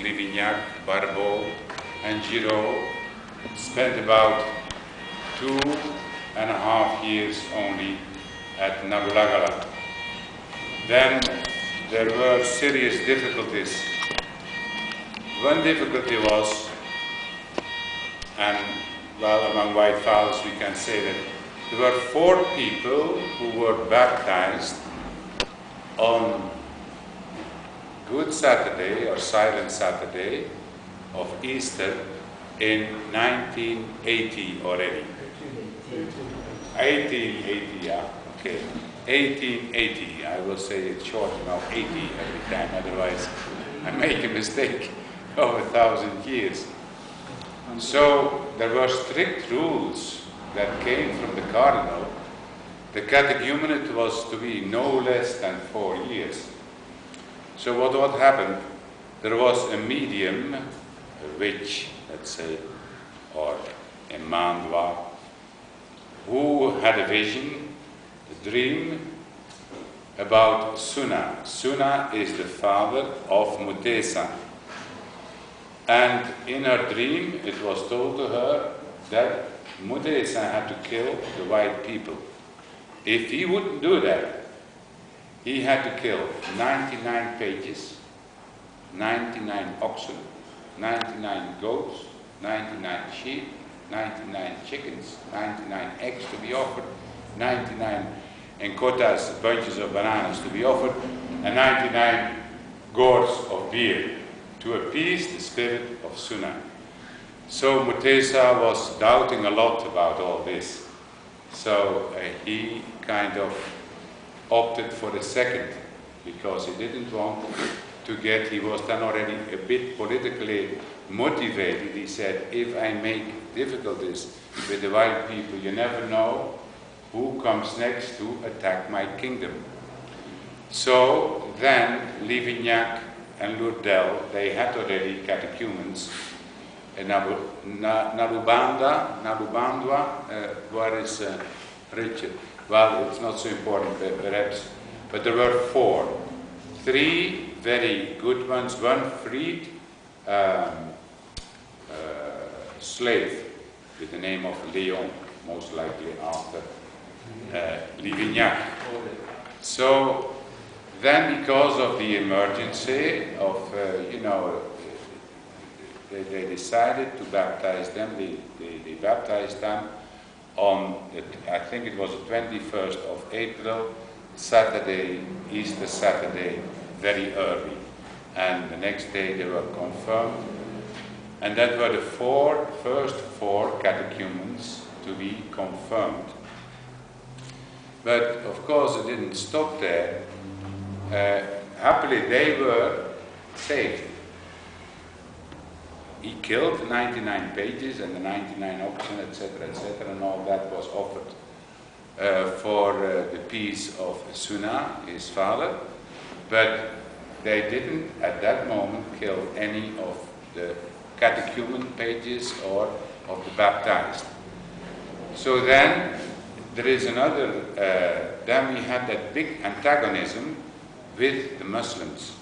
Livignac, Barbeau, and Giraud spent about 2.5 years only at Nabulagala. Then there were serious difficulties. One difficulty was, and well, among white fathers we can say that there were 4 people who were baptized on Good Saturday or Silent Saturday of Easter in 1980 already. 1880, yeah, okay. 1880, I will say it short now, 80 every time, otherwise I make a mistake of 1,000 years. So there were strict rules that came from the cardinal. The catechumenate was to be no less than 4 years. So what happened? There was a medium, a witch, let's say, or a mandwa, who had a vision, a dream about Suna. Suna is the father of Mutesa. And in her dream, it was told to her that Mutesa had to kill the white people. If he wouldn't do that, he had to kill 99 pages, 99 oxen, 99 goats, 99 sheep, 99 chickens, 99 eggs to be offered, 99 encotas, bunches of bananas to be offered, and 99 gourds of beer to appease the spirit of Suna. So Mutesa was doubting a lot about all this. So he kind of opted for the second, because he didn't want to get, he was then already a bit politically motivated. He said, if I make difficulties with the white people, you never know who comes next to attack my kingdom. So then Livignac and Lourdel, they had already catechumens. Nalubandwa, where is Richard? Well, it's not so important, perhaps. But there were 4. 3 very good ones. One freed slave with the name of Leon, most likely after Livignac. So then, because of the emergency of, they decided to baptize them. They baptized them on, I think it was the 21st of April, Saturday, Easter Saturday, very early. And the next day they were confirmed. And that were the first four catechumens to be confirmed. But of course it didn't stop there. Happily they were saved. He killed 99 pages and the 99 oxen, etc., and all that was offered for the peace of Suna, his father. But they didn't at that moment kill any of the catechumen pages or of the baptized. So then there is another, then we had that big antagonism with the Muslims.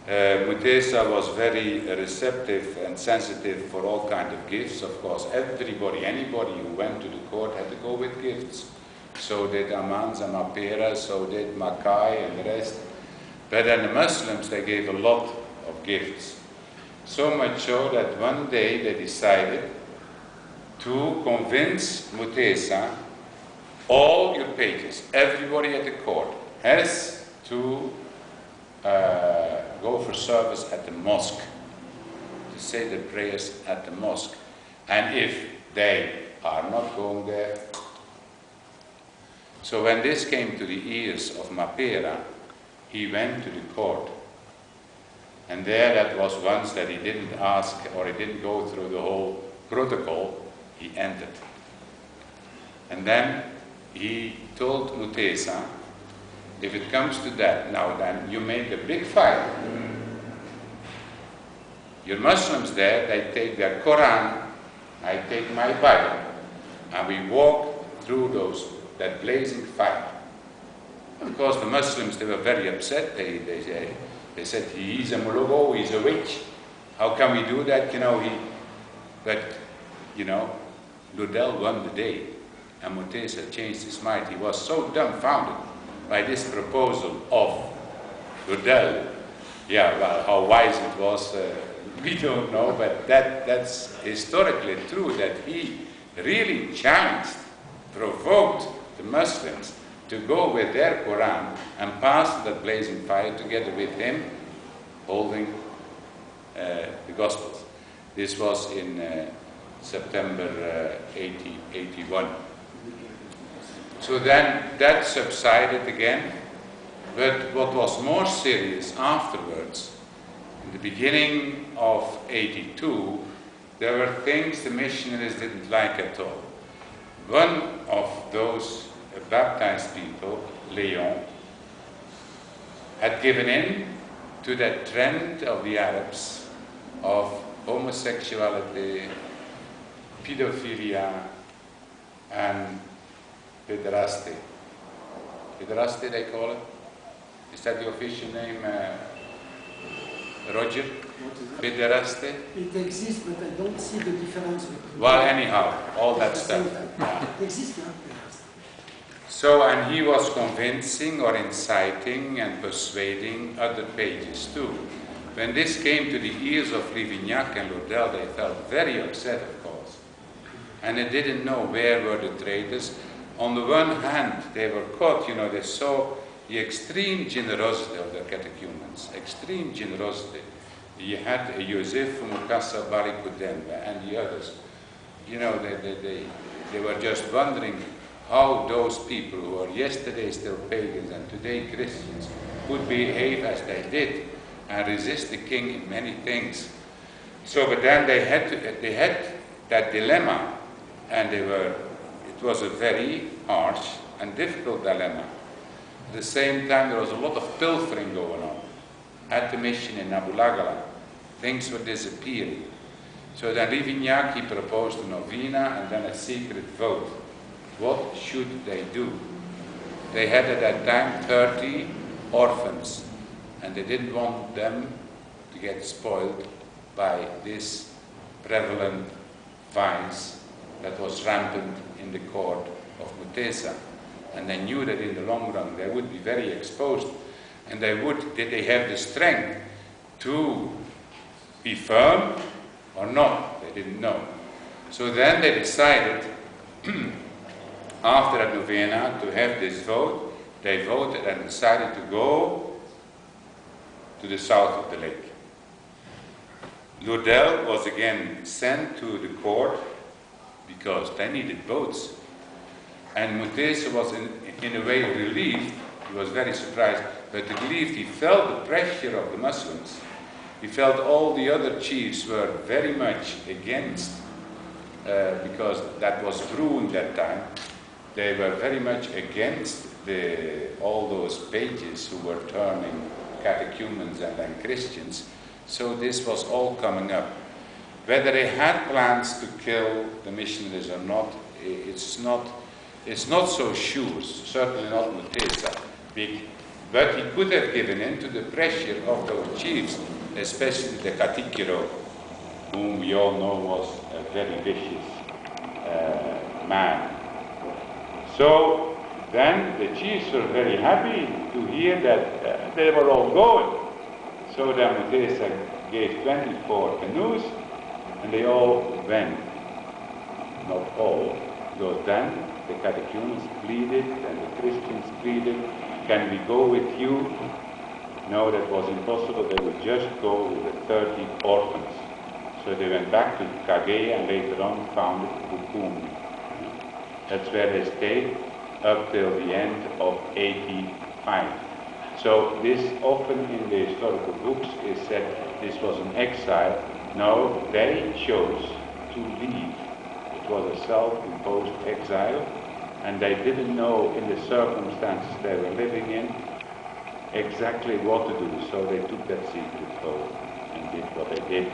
Mutesa was very receptive and sensitive for all kinds of gifts. Of course, everybody, anybody who went to the court had to go with gifts. So did Amanza, Mapera, so did Mackay and the rest. But then the Muslims, they gave a lot of gifts. So much so that one day they decided to convince Mutesa, all your pages, everybody at the court has to go for service at the mosque, to say the prayers at the mosque. And if they are not going there, so when this came to the ears of Mapera, he went to the court. And there that was once that he didn't ask or he didn't go through the whole protocol, he entered. And then he told Mutesa, if it comes to that, now then you make a big fight. Your Muslims there, they take their Quran, I take my Bible, and we walk through that blazing fire. Of course, the Muslims, they were very upset. They say, They said, he's a Mologo, he's a witch. How can we do that? But Ludel won the day, and Mutesa changed his mind. He was so dumbfounded by this proposal of Ludel. Yeah, well, how wise it was, we don't know, but that's historically true, that he really challenged, provoked the Muslims to go with their Quran and pass that blazing fire together with him, holding the Gospels. This was in September 1881. So then that subsided again, but what was more serious afterwards, in the beginning of 82, there were things the missionaries didn't like at all. One of those baptized people, Leon, had given in to that trend of the Arabs of homosexuality, pedophilia, and pederasty. Pederasty, they call it? Is that the official name, Roger? Pederasty? It exists, but I don't see the difference between. Well, anyhow, all that stuff. Yeah. It exists, yeah. So, and he was convincing or inciting and persuading other pages too. When this came to the ears of Livignac and Ludel, they felt very upset, of course. And they didn't know where were the traitors. On the one hand, they were caught, they saw the extreme generosity of the catechumens, extreme generosity. You had Joseph Mukasa Barikudemba and the others. They were just wondering how those people who were yesterday still pagans and today Christians could behave as they did and resist the king in many things. So, but then they had that dilemma, and it was a very harsh and difficult dilemma. At the same time, there was a lot of pilfering going on at the mission in Abulagala. Things were disappearing. So then Livignac, he proposed a novena and then a secret vote. What should they do? They had at that time 30 orphans, and they didn't want them to get spoiled by this prevalent vice that was rampant in the court of Mutesa. And they knew that in the long run they would be very exposed, and did they have the strength to be firm or not? They didn't know. So then they decided after that novena to have this vote. They voted and decided to go to the south of the lake. Ludel was again sent to the court because they needed boats. And Mutesa was in a way relieved. He was very surprised, but relieved. He felt the pressure of the Muslims. He felt all the other chiefs were very much against, because that was brewing that time. They were very much against all those pages who were turning catechumens and then Christians. So this was all coming up. Whether they had plans to kill the missionaries or not, it's not so sure. Certainly not Mutesa. But he could have given in to the pressure of those chiefs, especially the Katikiro, whom we all know was a very vicious man. So then the chiefs were very happy to hear that they were all going. So then Mutesa gave 24 canoes, and they all went. Not all, because then the catechumens pleaded and the Christians pleaded, can we go with you? No, that was impossible. They would just go with the 30 orphans. So they went back to Kagea and later on founded Bukumbi. That's where they stayed up till the end of 85. So this often in the historical books is said this was an exile. No, they chose to leave. It was a self-imposed exile, and they didn't know in the circumstances they were living in exactly what to do. So they took that secret vote and did what they did.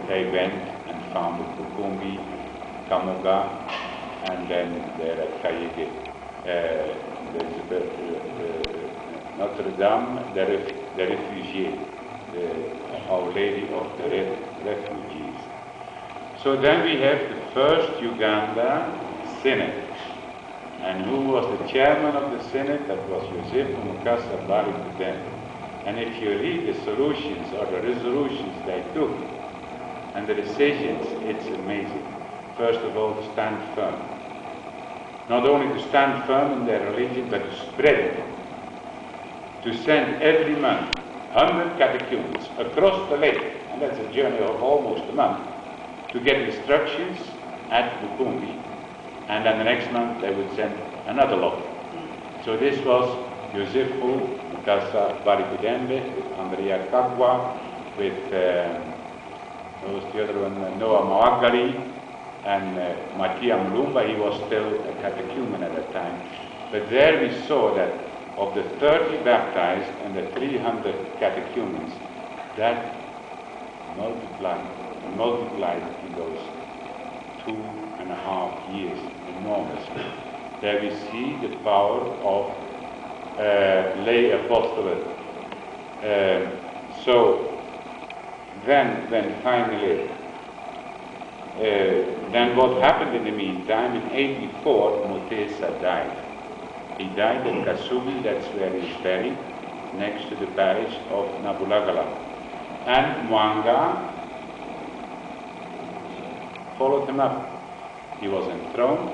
They went and founded Bukumbi, Kamuga, and then there at Kayege, Notre Dame, the refugee, Our Lady of the Refugees. So then we have the first Uganda Synod. And who was the chairman of the Synod? That was Joseph Mukasa Bari Kudembe. And if you read the solutions or the resolutions they took and the decisions, it's amazing. First of all, to stand firm. Not only to stand firm in their religion, but to spread it. To send every month 100 catechumens across the lake, and that's a journey of almost a month, to get instructions at Bukumbi, and then the next month they would send another lot. So this was Yosefu Mukasa Barikudembe, with Andrea Kagwa, with what was the other one, Noah Moagali, and Matia Mulumba. He was still a catechumen at that time. But there we saw that of the 30 baptized and the 300 catechumens, that multiplied in those 2.5 years enormously. There we see the power of lay apostolate. So then finally, then what happened in the meantime? In 84, Mutesa died. He died at Kasubi, that's where he's buried, next to the parish of Nabulagala. And Mwanga followed him up. He was enthroned,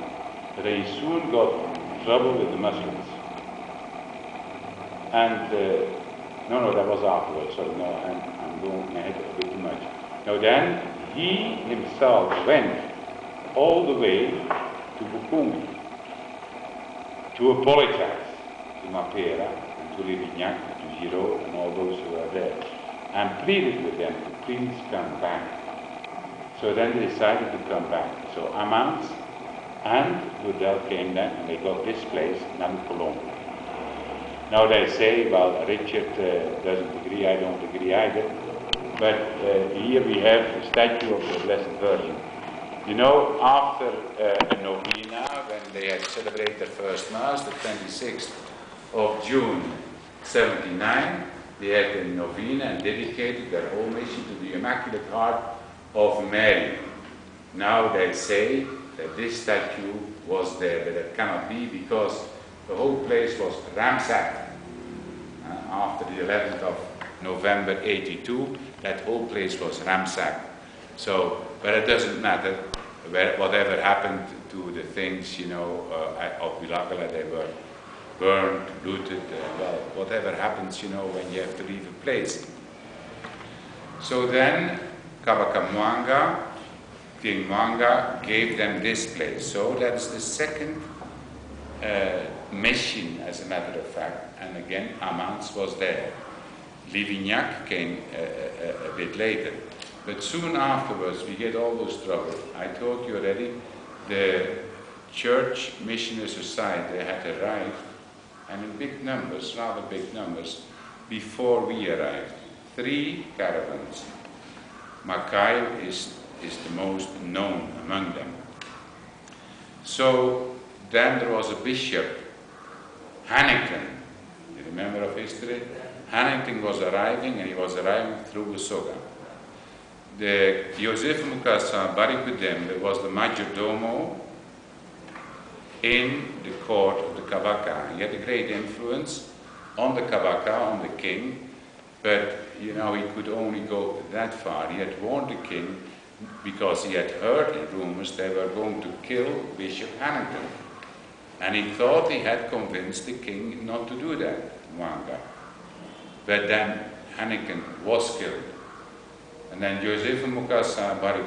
but he soon got in trouble with the Muslims. And, no, that was afterwards, so no, I'm going ahead a bit too much. Now then, he himself went all the way to Bukumbi to apologize to Mapera and to Livignac, to Giraud, and all those who were there, and pleaded with them to please come back. So then they decided to come back. So Amans and Goodell came then, and they got this place, Namukolombo. Now they say, well, Richard doesn't agree, I don't agree either, but here we have the statue of the Blessed Virgin. You know, after a novena, when they had celebrated the first Mass, the 26th of June 79, they had a novena and dedicated their whole mission to the Immaculate Heart of Mary. Now they say that this statue was there, but it cannot be because the whole place was ransacked. After the 11th of November 82, that whole place was ransacked. So, but it doesn't matter. Whatever happened to the things, you know, of Vilagala, they were burned, looted, well, whatever happens, you know, when you have to leave a place. So then, Kabaka Mwanga, King Mwanga, gave them this place. So that's the second mission, as a matter of fact. And again, Amans was there. Livignac came a bit later. But soon afterwards, we get all those troubles. I told you already, the Church Missionary Society had arrived, and in big numbers, rather big numbers, before we arrived. 3 caravans. Mackay is the most known among them. So then there was a bishop, Hannington. You remember of history? Hannington was arriving, and he was arriving through Usoga. The Joseph Mukasa Barikudembe was the majordomo in the court of the Kabaka. He had a great influence on the Kabaka, on the king, but you know, he could only go that far. He had warned the king because he had heard the rumors they were going to kill Bishop Hannington. And he thought he had convinced the king not to do that, Mwanga. But then Hannington was killed. And then Joseph Mukasa Barikudembe